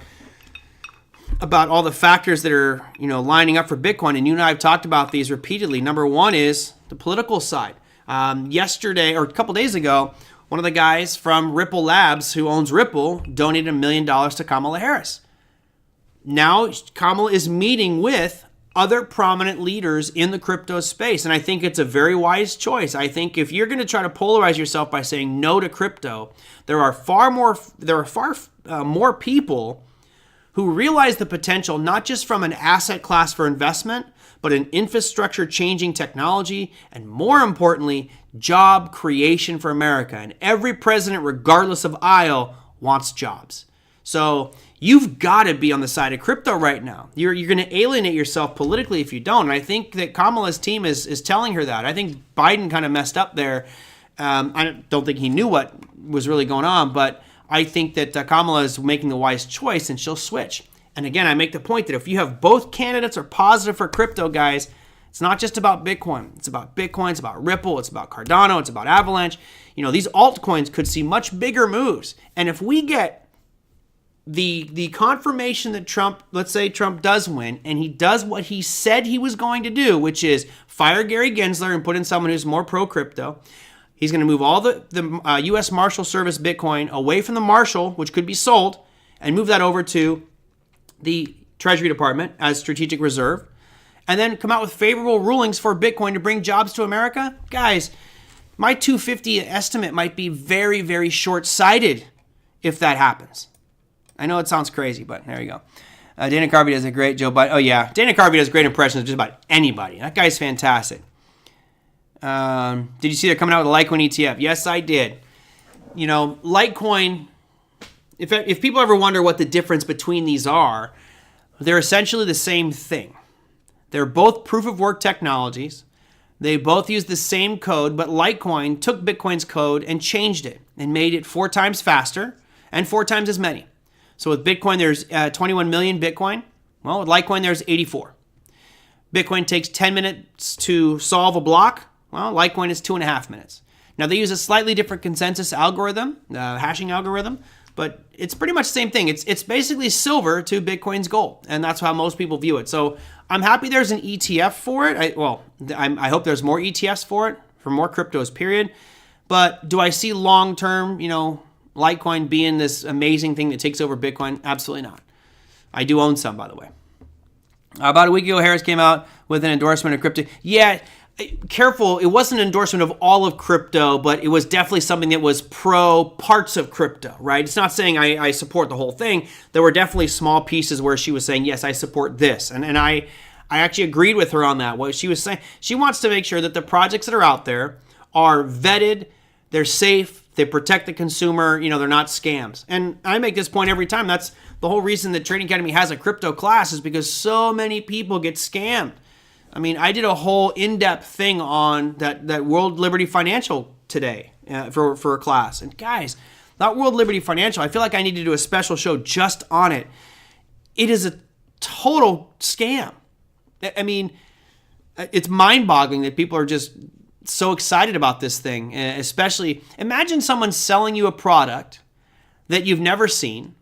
all the factors that are, lining up for Bitcoin. And you and I have talked about these repeatedly. Number one is the political side. Yesterday, or a couple days ago, one of the guys from Ripple Labs, who owns Ripple, donated $1 million to Kamala Harris. Now, Kamala is meeting with other prominent leaders in the crypto space, and I think it's a very wise choice. I think if you're going to try to polarize yourself by saying no to crypto, there are far more people who realize the potential, not just from an asset class for investment, but an infrastructure changing technology, and more importantly, job creation for America. And every president, regardless of aisle, wants jobs. So you've got to be on the side of crypto right now. You're going to alienate yourself politically if you don't. And I think that Kamala's team is telling her that. I think Biden kind of messed up there. I don't think he knew what was really going on, but I think that Kamala is making the wise choice, and she'll switch. And again, I make the point that if you have both candidates are positive for crypto, guys, it's not just about Bitcoin. It's about Bitcoin. It's about Ripple. It's about Cardano. It's about Avalanche. These altcoins could see much bigger moves. And if we get the confirmation that Trump, let's say Trump does win, and he does what he said he was going to do, which is fire Gary Gensler and put in someone who's more pro-crypto. He's going to move all the U.S. Marshal Service Bitcoin away from the Marshal, which could be sold, and move that over to the Treasury Department as strategic reserve, and then come out with favorable rulings for Bitcoin to bring jobs to America. Guys, my 250 estimate might be very, very short-sighted if that happens. I know it sounds crazy, but there you go. Dana Carvey does a great Joe Biden. Oh, yeah. Dana Carvey does great impressions of just about anybody. That guy's fantastic. Did you see they're coming out with a Litecoin ETF? Yes, I did. Litecoin, if people ever wonder what the difference between these are, they're essentially the same thing. They're both proof-of-work technologies. They both use the same code, but Litecoin took Bitcoin's code and changed it and made it 4 times faster and 4 times as many. So with Bitcoin, there's 21 million Bitcoin. Well, with Litecoin, there's 84. Bitcoin takes 10 minutes to solve a block. Well, Litecoin is 2.5 minutes. Now, they use a slightly different consensus algorithm, hashing algorithm, but it's pretty much the same thing. It's basically silver to Bitcoin's gold, and that's how most people view it. So I'm happy there's an ETF for it. I hope there's more ETFs for it, for more cryptos, period. But do I see long-term, Litecoin being this amazing thing that takes over Bitcoin? Absolutely not. I do own some, by the way. About a week ago, Harris came out with an endorsement of crypto. Yeah, careful. It wasn't an endorsement of all of crypto, but it was definitely something that was pro parts of crypto, right? It's not saying I support the whole thing. There were definitely small pieces where she was saying, yes, I support this. And I actually agreed with her on that. What she was saying, she wants to make sure that the projects that are out there are vetted, they're safe, they protect the consumer, they're not scams. And I make this point every time. That's the whole reason that Trading Academy has a crypto class, is because so many people get scammed. I mean, I did a whole in-depth thing on that World Liberty Financial today for a class. And guys, that World Liberty Financial, I feel like I need to do a special show just on it. It is a total scam. I mean, it's mind-boggling that people are just so excited about this thing. Especially, imagine someone selling you a product that you've never seen.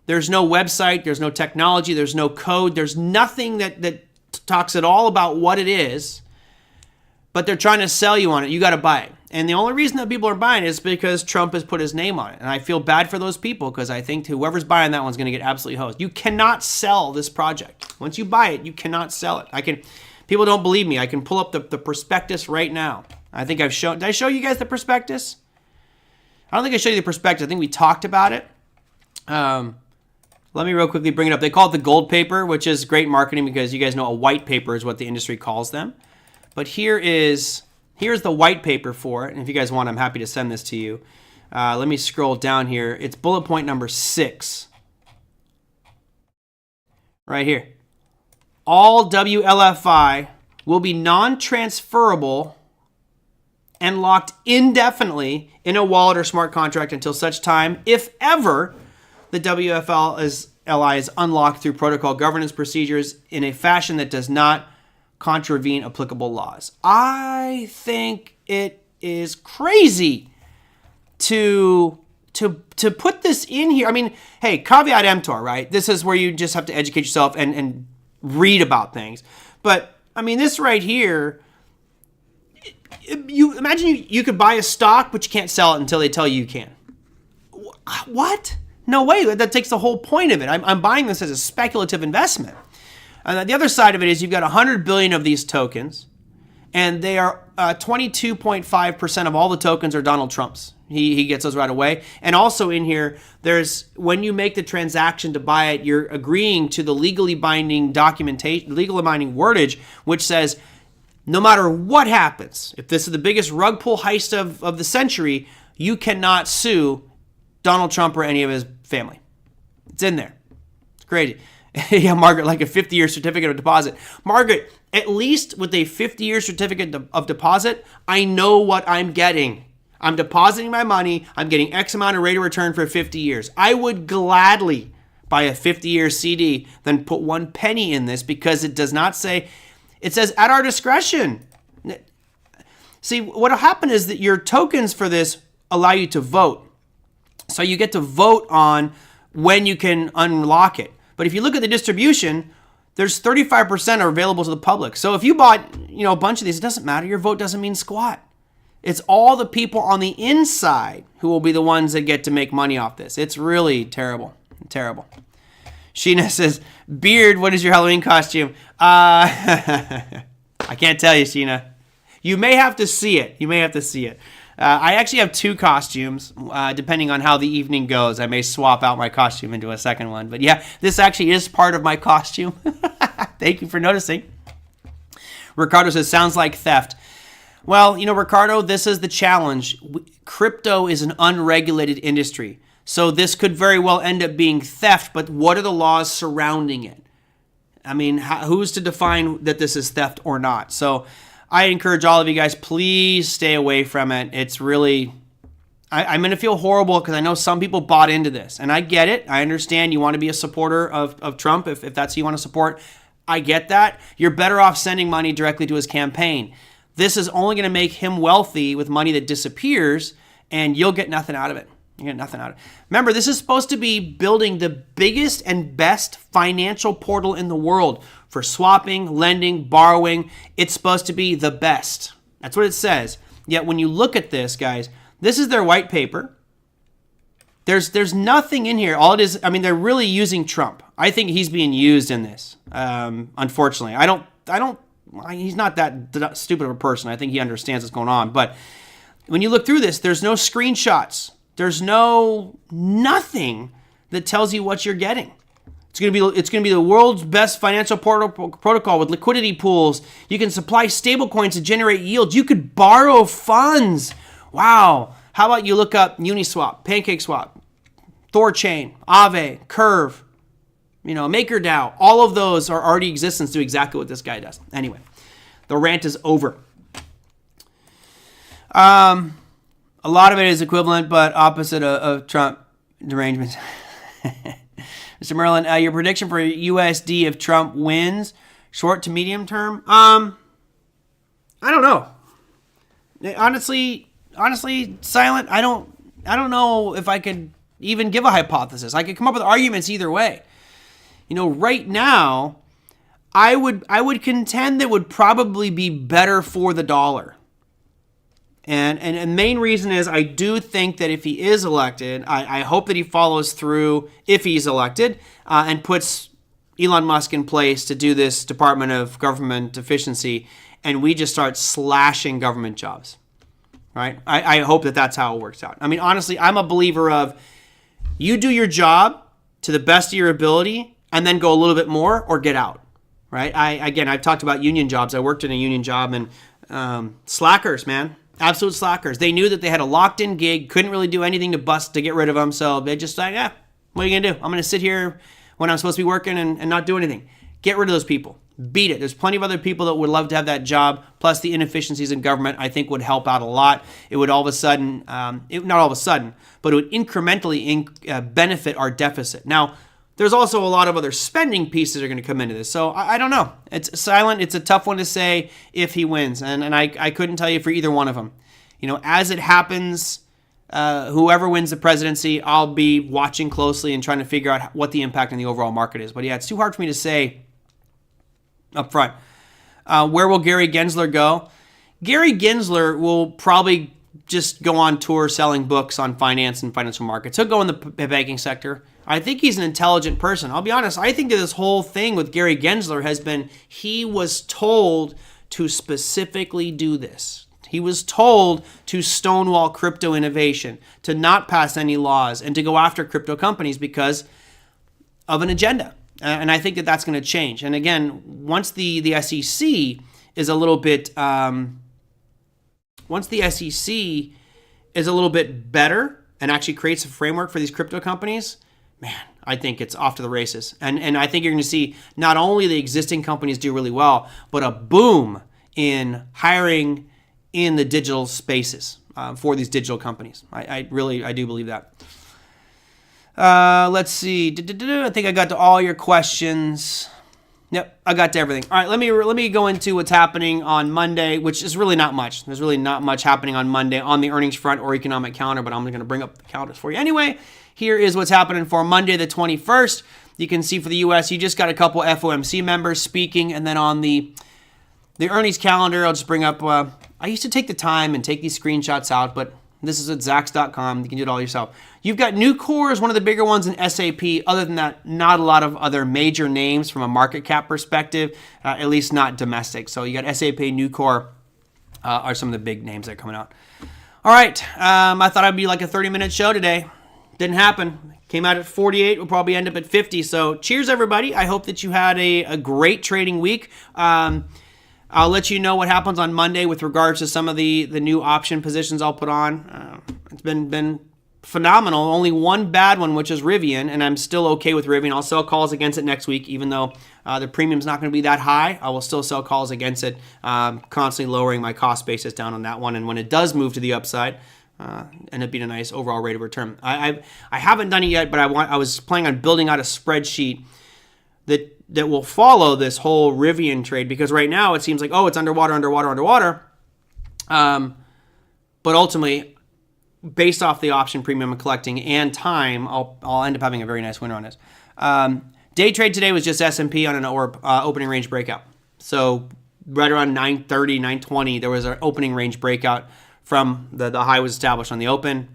There's no website, there's no technology, there's no code, there's nothing that talks at all about what it is, but they're trying to sell you on it. You got to buy it. And the only reason that people are buying it is because Trump has put his name on it. And I feel bad for those people because I think whoever's buying that one's going to get absolutely hosed. You cannot sell this project. Once you buy it, you cannot sell it. People don't believe me. I can pull up the prospectus right now. I think I've shown, did I show you guys the prospectus? I don't think I showed you the prospectus. I think we talked about it. Let me real quickly bring it up. They call it the gold paper, which is great marketing because you guys know a white paper is what the industry calls them. But here's the white paper for it. And if you guys want, I'm happy to send this to you. Let me scroll down here. It's bullet point number 6. Right here. All WLFI will be non-transferable and locked indefinitely in a wallet or smart contract until such time, if ever, the WFLI is unlocked through protocol governance procedures in a fashion that does not contravene applicable laws. I think it is crazy to put this in here. I mean, hey, caveat emptor, right? This is where you just have to educate yourself and read about things. But I mean, this right here, you imagine you could buy a stock, but you can't sell it until they tell you can. What? No way. That takes the whole point of it. I'm buying this as a speculative investment. And the other side of it is you've got 100 billion of these tokens, and they are 22.5% of all the tokens are Donald Trump's. He gets those right away. And also in here, there's when you make the transaction to buy it, you're agreeing to the legally binding documentation, legally binding wordage, which says no matter what happens, if this is the biggest rug pull heist of the century, you cannot sue Donald Trump or any of his family. It's in there. It's crazy. Yeah, Margaret, like a 50-year certificate of deposit. Margaret, at least with a 50-year certificate of deposit, I know what I'm getting. I'm depositing my money. I'm getting X amount of rate of return for 50 years. I would gladly buy a 50-year CD than put 1 penny in this because it does not say, it says at our discretion. See, what will happen is that your tokens for this allow you to vote. So you get to vote on when you can unlock it. But if you look at the distribution, there's 35% are available to the public. So if you bought, a bunch of these, it doesn't matter. Your vote doesn't mean squat. It's all the people on the inside who will be the ones that get to make money off this. It's really terrible. Terrible. Sheena says, Beard, what is your Halloween costume? I can't tell you, Sheena. You may have to see it. I actually have 2 costumes, depending on how the evening goes. I may swap out my costume into a second one. But yeah, this actually is part of my costume. Thank you for noticing. Ricardo says, sounds like theft. Well, Ricardo, this is the challenge. Crypto is an unregulated industry. So this could very well end up being theft, but what are the laws surrounding it? I mean, who's to define that this is theft or not? So I encourage all of you guys, please stay away from it. It's really, I'm going to feel horrible because I know some people bought into this. And I get it. I understand you want to be a supporter of Trump if that's who you want to support. I get that. You're better off sending money directly to his campaign. This is only going to make him wealthy with money that disappears, and you'll get nothing out of it. You get nothing out of it. Remember, this is supposed to be building the biggest and best financial portal in the world for swapping, lending, borrowing. It's supposed to be the best. That's what it says. Yet when you look at this, guys, this is their white paper. There's nothing in here. All it is, they're really using Trump. I think he's being used in this. Unfortunately, he's not that stupid of a person. I think he understands what's going on. But when you look through this, there's no screenshots. There's nothing that tells you what you're getting. It's going to be the world's best financial protocol with liquidity pools. You can supply stablecoins to generate yields. You could borrow funds. Wow. How about you look up Uniswap, PancakeSwap, Thorchain, Aave, Curve, MakerDAO. All of those are already existence, do exactly what this guy does. Anyway, the rant is over. A lot of it is equivalent, but opposite of Trump derangements. Mr. Merlin, your prediction for USD if Trump wins, short to medium term? I don't know. Honestly, silent. I don't know if I could even give a hypothesis. I could come up with arguments either way. Right now, I would contend that would probably be better for the dollar. And the main reason is I do think that if he is elected, I hope that he follows through if he's elected and puts Elon Musk in place to do this Department of Government Efficiency, and we just start slashing government jobs, right? I hope that that's how it works out. I mean, honestly, I'm a believer of you do your job to the best of your ability and then go a little bit more or get out, right? I've talked about union jobs. I worked in a union job, and slackers, man. Absolute slackers. They knew that they had a locked-in gig, couldn't really do anything to get rid of them, so they just like, what are you going to do? I'm going to sit here when I'm supposed to be working and not do anything. Get rid of those people. Beat it. There's plenty of other people that would love to have that job, plus the inefficiencies in government I think would help out a lot. It would all of a sudden, not all of a sudden, but it would incrementally benefit our deficit. Now, there's also a lot of other spending pieces that are going to come into this. So I don't know. It's silent. It's a tough one to say if he wins. And I couldn't tell you for either one of them. As it happens, whoever wins the presidency, I'll be watching closely and trying to figure out what the impact on the overall market is. But yeah, it's too hard for me to say up front. Where will Gary Gensler go? Gary Gensler will probably just go on tour selling books on finance and financial markets. He'll go in the banking sector. I think he's an intelligent person. I'll be honest. I think that this whole thing with Gary Gensler has been he was told to specifically do this. He was told to stonewall crypto innovation, to not pass any laws, and to go after crypto companies because of an agenda. And I think that that's going to change. And again, once the SEC is a little bit better and actually creates a framework for these crypto companies, man, I think it's off to the races. And I think you're going to see not only the existing companies do really well, but a boom in hiring in the digital spaces for these digital companies. I do believe that. Let's see. I think I got to all your questions. Yep, I got to everything. All right, let me go into what's happening on Monday, which is really not much. There's really not much happening on Monday on the earnings front or economic calendar, but I'm going to bring up the calendars for you anyway. Here is what's happening for Monday the 21st. You can see for the U.S., you just got a couple FOMC members speaking, and then on the earnings calendar, I'll just bring up, I used to take the time and take these screenshots out, but this is at Zacks.com. You can do it all yourself. You've got Nucor is one of the bigger ones in SAP. Other than that, not a lot of other major names from a market cap perspective, at least not domestic. So you got SAP, Nucor are some of the big names that are coming out. All right. I thought I'd be like a 30-minute show today. Didn't happen. Came out at 48. We'll probably end up at 50. So cheers, everybody. I hope that you had a great trading week. I'll let you know what happens on Monday with regards to some of the new option positions I'll put on. It's been phenomenal. Only one bad one, which is Rivian, and I'm still okay with Rivian. I'll sell calls against it next week, even though the premium's not going to be that high. I will still sell calls against it, constantly lowering my cost basis down on that one. And when it does move to the upside, end up being a nice overall rate of return. I haven't done it yet, but I was planning on building out a spreadsheet that will follow this whole Rivian trade, because right now it seems like, oh, it's underwater. But ultimately, based off the option premium I'm collecting and time, I'll end up having a very nice winner on this. Day trade today was just S&P on an opening range breakout. So right around 9:30, 9:20, there was an opening range breakout from the high was established on the opening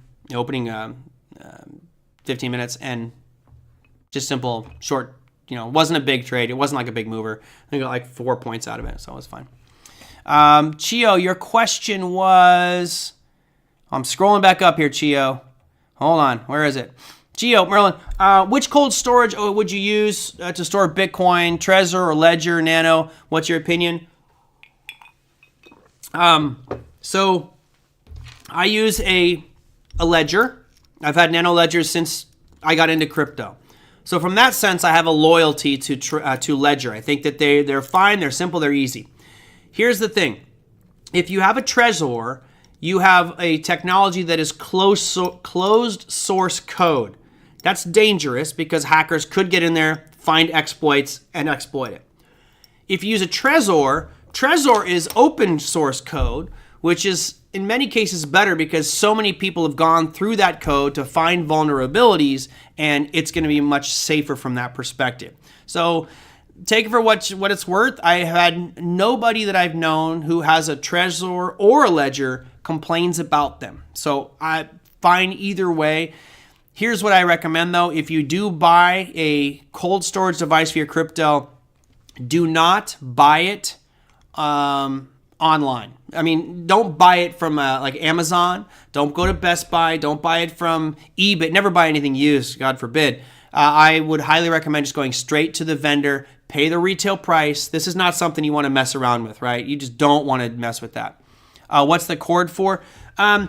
15 minutes, and just simple short. It wasn't a big trade. It wasn't like a big mover. I got like 4 points out of it, so it was fine. Chio, your question was... I'm scrolling back up here, Chio. Hold on. Where is it? Chio, Merlin, which cold storage would you use to store Bitcoin, Trezor or Ledger, Nano? What's your opinion? So I use a Ledger. I've had Nano Ledgers since I got into crypto. So from that sense, I have a loyalty to Ledger. I think that they're fine, they're simple, they're easy. Here's the thing. If you have a Trezor, you have a technology that is closed source code. That's dangerous because hackers could get in there, find exploits, and exploit it. If you use a Trezor is open source code, which is in many cases better because so many people have gone through that code to find vulnerabilities, and it's going to be much safer from that perspective. So take it for what it's worth. I have had nobody that I've known who has a Trezor or a Ledger complains about them. So I find either way. Here's what I recommend though. If you do buy a cold storage device for your crypto, do not buy it online. I mean, don't buy it from like Amazon. Don't go to Best Buy. Don't buy it from eBay. Never buy anything used, God forbid. I would highly recommend just going straight to the vendor, pay the retail price. This is not something you want to mess around with, right? You just don't want to mess with that. What's the cord for? This one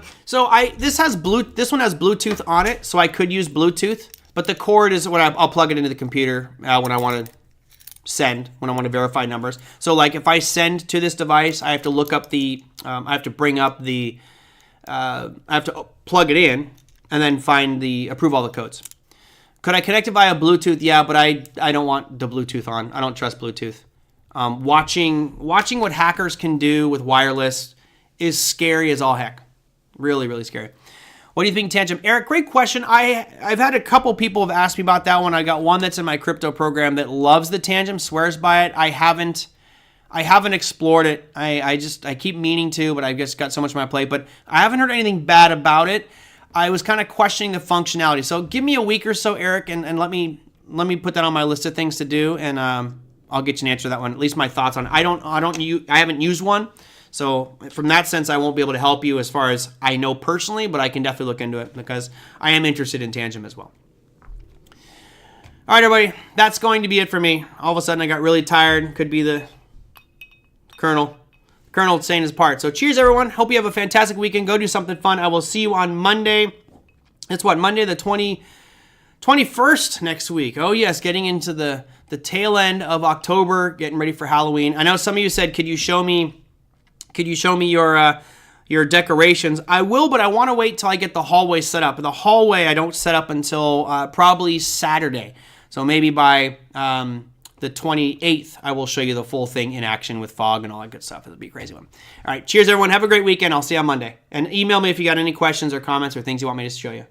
has Bluetooth on it, so I could use Bluetooth, but the cord is when I'll plug it into the computer when I want to send, when I want to verify numbers. So like if I send to this device, I have to look up I have to bring up I have to plug it in and then approve all the codes. Could I connect it via Bluetooth? Yeah, but I don't want the Bluetooth on. I don't trust Bluetooth. Watching what hackers can do with wireless is scary as all heck. Really, really scary. What do you think, Tangent? Eric, great question. I've had a couple people have asked me about that one. I got one that's in my crypto program that loves the Tangent, swears by it. I haven't explored it. I keep meaning to, but I've just got so much on my plate. But I haven't heard anything bad about it. I was kind of questioning the functionality. So give me a week or so, Eric, and let me put that on my list of things to do, and I'll get you an answer to that one. At least my thoughts on it. I haven't used one. So from that sense, I won't be able to help you as far as I know personally, but I can definitely look into it because I am interested in Tangent as well. All right, everybody, that's going to be it for me. All of a sudden, I got really tired. Could be the Colonel saying his part. So cheers, everyone. Hope you have a fantastic weekend. Go do something fun. I will see you on Monday. It's Monday the 21st next week. Oh, yes, getting into the tail end of October, getting ready for Halloween. I know some of you said, could you show me your decorations? I will, but I want to wait till I get the hallway set up. The hallway I don't set up until probably Saturday. So maybe by the 28th, I will show you the full thing in action with fog and all that good stuff. It'll be a crazy one. All right, cheers, everyone. Have a great weekend. I'll see you on Monday. And email me if you got any questions or comments or things you want me to show you.